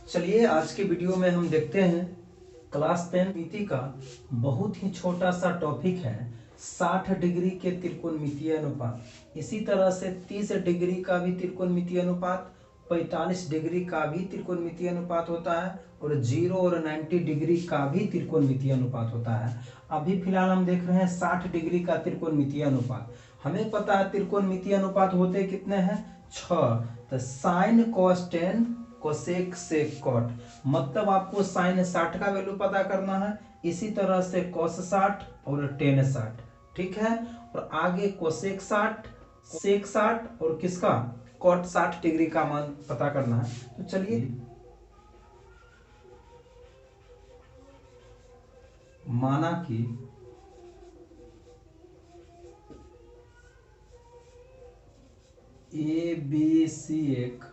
चलिए आज के वीडियो में हम देखते हैं क्लास 10 मिति का बहुत ही छोटा सा टॉपिक है 60 डिग्री के त्रिकोणमितीय अनुपात। इसी तरह से 30 डिग्री का भी त्रिकोणमितीय अनुपात, 45 डिग्री का भी त्रिकोणमितीय अनुपात होता है और 0 और 90 डिग्री का भी त्रिकोणमितीय अनुपात होता है। अभी फिलहाल हम देख रहे हैं 60 डिग्री का त्रिकोणमितीय अनुपात। हमें पता है त्रिकोणमितीय अनुपात होते कितने हैं, 6। तो sine cos tan cosec sec cot, मतलब आपको साइन 60 का वैल्यू पता करना है। इसी तरह से कॉस 60 और टेन 60, ठीक है। और आगे कोसेक 60, सेक 60 और किसका कॉट 60 डिग्री का मान पता करना है। तो चलिए माना कि ए बी सी एक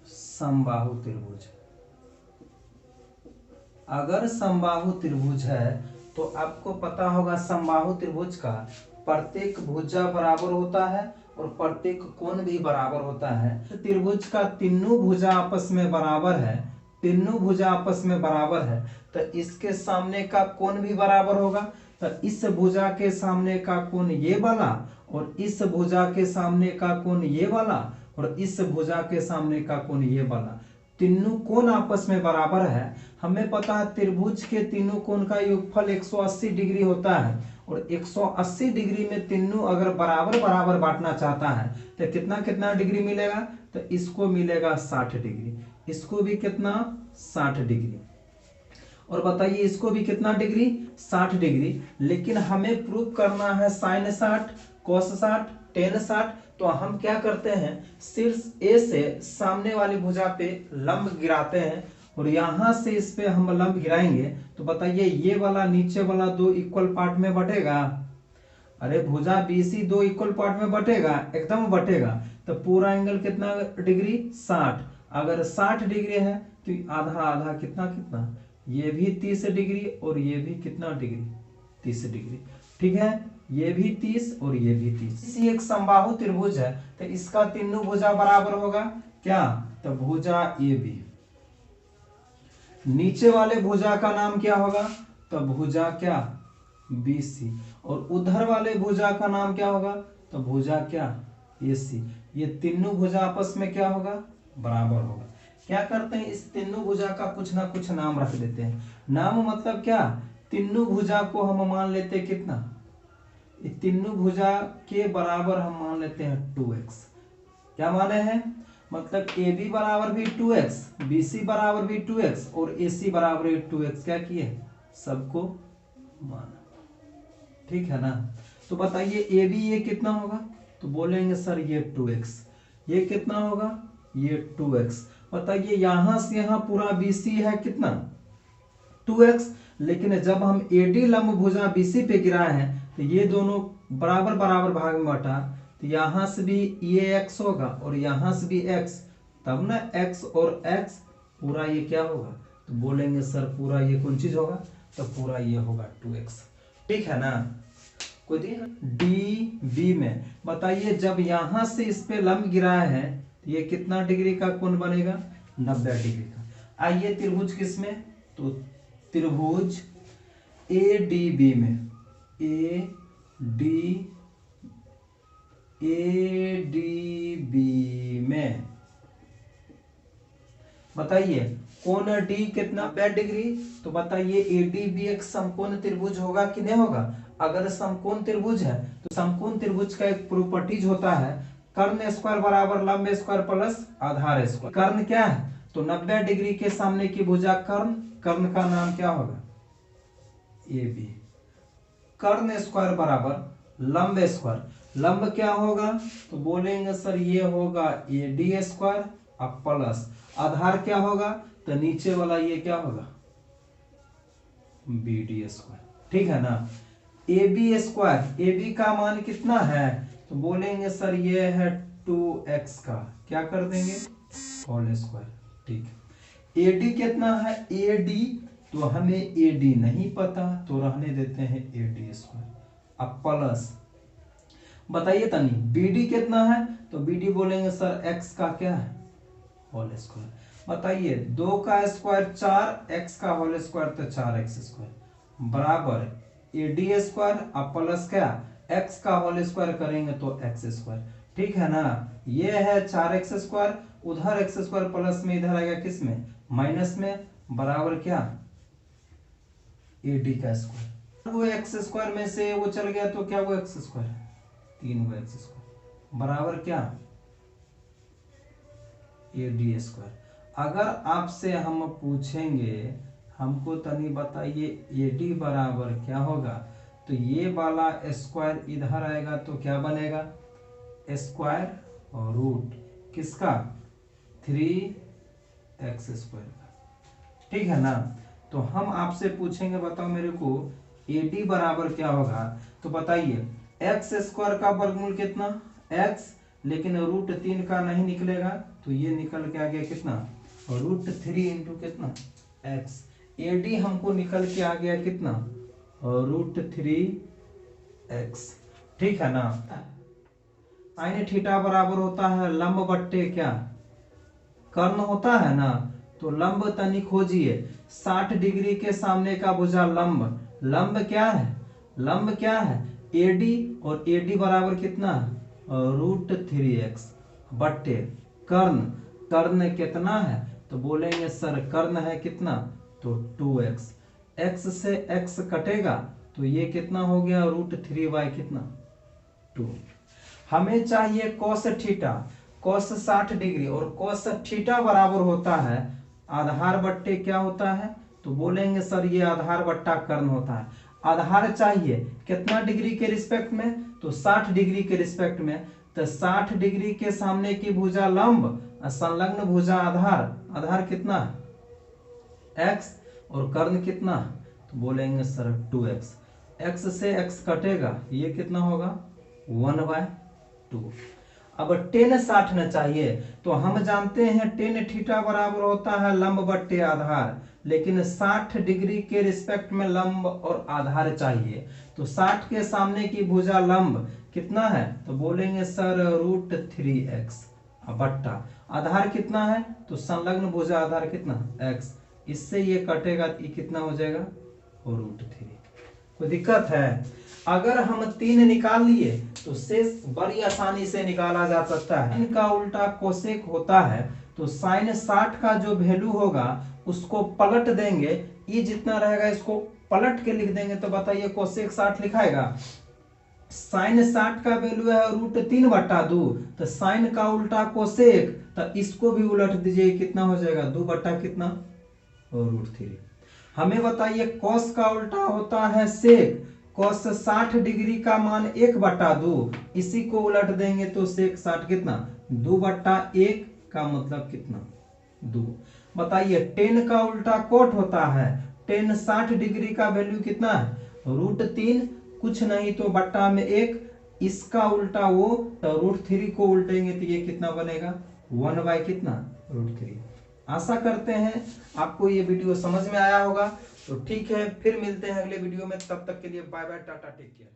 समबाहु त्रिभुज। अगर समबाहु त्रिभुज है तो आपको पता होगा समबाहु त्रिभुज का प्रत्येक भुजा बराबर होता है और प्रत्येक कोण भी बराबर होता है। त्रिभुज का तीनों भुजा आपस में बराबर है, तीनों भुजा आपस में बराबर है तो इसके सामने का कोण भी बराबर होगा। तो इस भुजा के सामने का कोण ये वाला और इस भुजा के सामने का कोण ये वाला और इस भुजा के सामने का कोण ये वाला, तीनों कोण आपस में बराबर है। हमें पता है त्रिभुज के तीनों कोण का योगफल 180 डिग्री होता है और 180 डिग्री में तीनों अगर बराबर बराबर बांटना चाहता है तो कितना कितना डिग्री मिलेगा, तो इसको मिलेगा 60 डिग्री, इसको भी कितना 60 डिग्री, और बताइए इसको भी कितना डिग्री 60 डिग्री। लेकिन हमें प्रूव करना है साइन 60 कॉस 60 टेन 60। तो हम क्या करते हैं, शीर्ष ए से सामने वाली भुजा पे लंब गिराते हैं और यहां से इस पे हम लंब गिराएंगे तो बताइए ये वाला नीचे वाला दो इक्वल पार्ट में बटेगा। अरे भुजा बीसी दो इक्वल पार्ट में बटेगा, एकदम बटेगा। तो पूरा एंगल कितना डिग्री 60। अगर 60 डिग्री है तो आधा आधा कितना कितना, ये भी 30 डिग्री और ये भी कितना डिग्री 30 डिग्री, ठीक है। ये भी 30 और ये भी 30। इसी एक समबाहु त्रिभुज है तो इसका तीनों भुजा बराबर होगा क्या, तो भुजा ए बी। नीचे वाले भुजा का नाम क्या होगा, तो भुजा क्या बी सी, और उधर वाले भुजा का नाम क्या होगा, तो भुजा क्या ए सी। ये तीनों भुजा आपस में क्या होगा, बराबर होगा। क्या करते हैं, इस तीनों भुजा का कुछ ना कुछ नाम रख देते हैं। नाम मतलब क्या, तीनों भुजा को हम मान लेते हैं कितना, तीनों भुजा के बराबर हम मान लेते हैं 2x। क्या माने हैं, मतलब ए बी बराबर भी 2x, बी सी बराबर भी 2x और ए सी बराबर भी 2x। क्या किए, सबको माना, ठीक है ना। तो बताइए ए बी ये कितना होगा, तो बोलेंगे सर ये 2x। ये कितना होगा, ये 2x। बताइए यहां से यहां पूरा BC है कितना 2x, लेकिन जब हम AD लंब भुजा BC पे गिराए हैं तो ये दोनों बराबर बराबर भाग में बटा, तो यहां से भी ये x होगा और यहां से भी x, तब ना x और x पूरा ये क्या होगा, तो बोलेंगे सर पूरा ये कौन चीज होगा, तो पूरा ये होगा 2x, ठीक है ना। कोई डी बी में बताइए जब यहां से इस पे लंब गिराया है तो ये कितना डिग्री का कोण बनेगा, 90 डिग्री का। आइए त्रिभुज किसमें, तो त्रिभुज ए डी बी में, ए डी बी में बताइए कोण डी कितना 90 डिग्री। तो बताइए ए डी बी एक समकोण त्रिभुज होगा कि नहीं होगा। अगर समकोण त्रिभुज है तो समकोण त्रिभुज का एक प्रॉपर्टीज होता है, कर्ण स्क्वायर बराबर लंब स्क्वायर प्लस आधार स्क्वायर। कर्ण क्या है, तो 90 डिग्री के सामने की भुजा कर्ण, कर्ण का नाम क्या होगा ए बी। कर्ण स्क्वायर बराबर लंब स्क्वायर, लंब क्या होगा, तो बोलेंगे सर ये होगा ए डी स्क्वायर अब प्लस आधार क्या होगा, तो नीचे वाला ये क्या होगा बी डी स्क्वायर, ठीक है ना। A B square, A B का मान कितना है, तो बोलेंगे सर ये है 2x का क्या कर देंगे होल स्क्वायर, ठीक है। AD कितना है, AD तो हमें ए डी नहीं पता, तो रहने देते हैं ए डी स्क्वायर। अब प्लस बताइए तनी बी डी कितना है, तो बी डी बोलेंगे सर एक्स का क्या है होल स्क्वायर। बताइए 2 का स्क्वायर 4, एक्स का होल स्क्वायर तो 4x स्क्वायर बराबर ए डी स्क्वायर। अब प्लस क्या एक्स का होल स्क्वायर करेंगे तो एक्स स्क्वायर, ठीक है ना। ये है 4x स्क्वायर, उधर एक्स स्क्वायर प्लस में इधर आएगा किस में माइनस में, बराबर क्या ए डी का स्क्वायर। वो एक्स स्क्वायर में से वो चल गया तो क्या वो एक्स स्क्वायर 3x स्क्वायर बराबर क्या ए डी स्क्वायर। अगर आपसे हम पूछेंगे हमको तनी बताइए ए डी बराबर क्या होगा, तो ये वाला स्क्वायर इधर आएगा तो क्या बनेगा स्क्वायर और रूट किसका 3x स्क्वायर का, ठीक है ना। तो हम आपसे पूछेंगे बताओ मेरे को ए डी बराबर क्या होगा, तो बताइए एक्स स्क्वायर का वर्गमूल कितना x, लेकिन रूट 3 का नहीं निकलेगा तो ये निकल के आ गया कितना रूट 3 इंटू कितना x। ए डी हमको निकल के आ गया कितना रूट 3x, ठीक है ना। साइन थीटा बराबर होता है लंब बट्टे क्या कर्ण होता है ना, तो लंब तनी खोजिए 60 डिग्री के सामने का भुजा लंब, लंब क्या है लंब क्या है AD, और AD बराबर कितना रूट 3x बट्टे कर्ण, कर्ण कितना है तो बोलेंगे सर कर्ण है कितना तो 2x, x से x कटेगा तो ये कितना हो गया रूट 3y कितना 2। हमें चाहिए cos थीटा, cos 60 डिग्री, और cos थीटा बराबर होता है आधार बट्टे क्या होता है, तो बोलेंगे सर ये आधार बट्टा कर्ण होता है। आधार चाहिए कितना डिग्री के रिस्पेक्ट में, तो 60 डिग्री के रिस्पेक्ट में, तो 60 डिग्री के सामने की भुजा लंब, संलग्न भुजा आधार, आधार कितना x और कर्ण कितना, तो बोलेंगे सर 2x, x से x कटेगा ये कितना होगा 1/2। अब tan 60 न चाहिए, तो हम जानते हैं tan थीटा बराबर होता है लंब बट्टे आधार, लेकिन 60 डिग्री के रिस्पेक्ट में लंब और आधार चाहिए, तो 60 के सामने की भुजा लंब कितना है, तो बोलेंगे सर रूट 3x बट्टा आधार कितना है, तो संलग्न भुजा आधार कितना x, इससे ये कटेगा ये कितना हो जाएगा रूट 3। कोई दिक्कत है? अगर हम 3 निकाल लिए तो शेष बड़ी आसानी से निकाला जा सकता है। इनका उल्टा कोसेक होता है, तो साइन 60 का जो वैल्यू होगा उसको पलट देंगे, ये जितना रहेगा इसको पलट के लिख देंगे, तो बताइए कोसेक 60 लिखाएगा। साइन 60 का वैल्यू है रूट 3/2, तो साइन का उल्टा कोसेक, तो इसको भी उलट दीजिए कितना हो जाएगा 2 बट्टा कितना रूट 3। हमें बताइए कॉस का उल्टा होता है सेक, कॉस 60 डिग्री का मान 1/2, इसी को उलट देंगे तो सेक 60 कितना 2/1 का मतलब कितना 2। बताइए टेन का उल्टा कोट होता है, टेन 60 डिग्री का वैल्यू कितना है रूट 3, कुछ नहीं तो बट्टा में 1, इसका उल्टा वो, तो रूट 3 को उल्टेंगे तो ये कितना बनेगा 1 कितना रूट 3। आशा करते हैं आपको ये वीडियो समझ में आया होगा, तो ठीक है फिर मिलते हैं अगले वीडियो में, तब तक के लिए bye bye tata take care.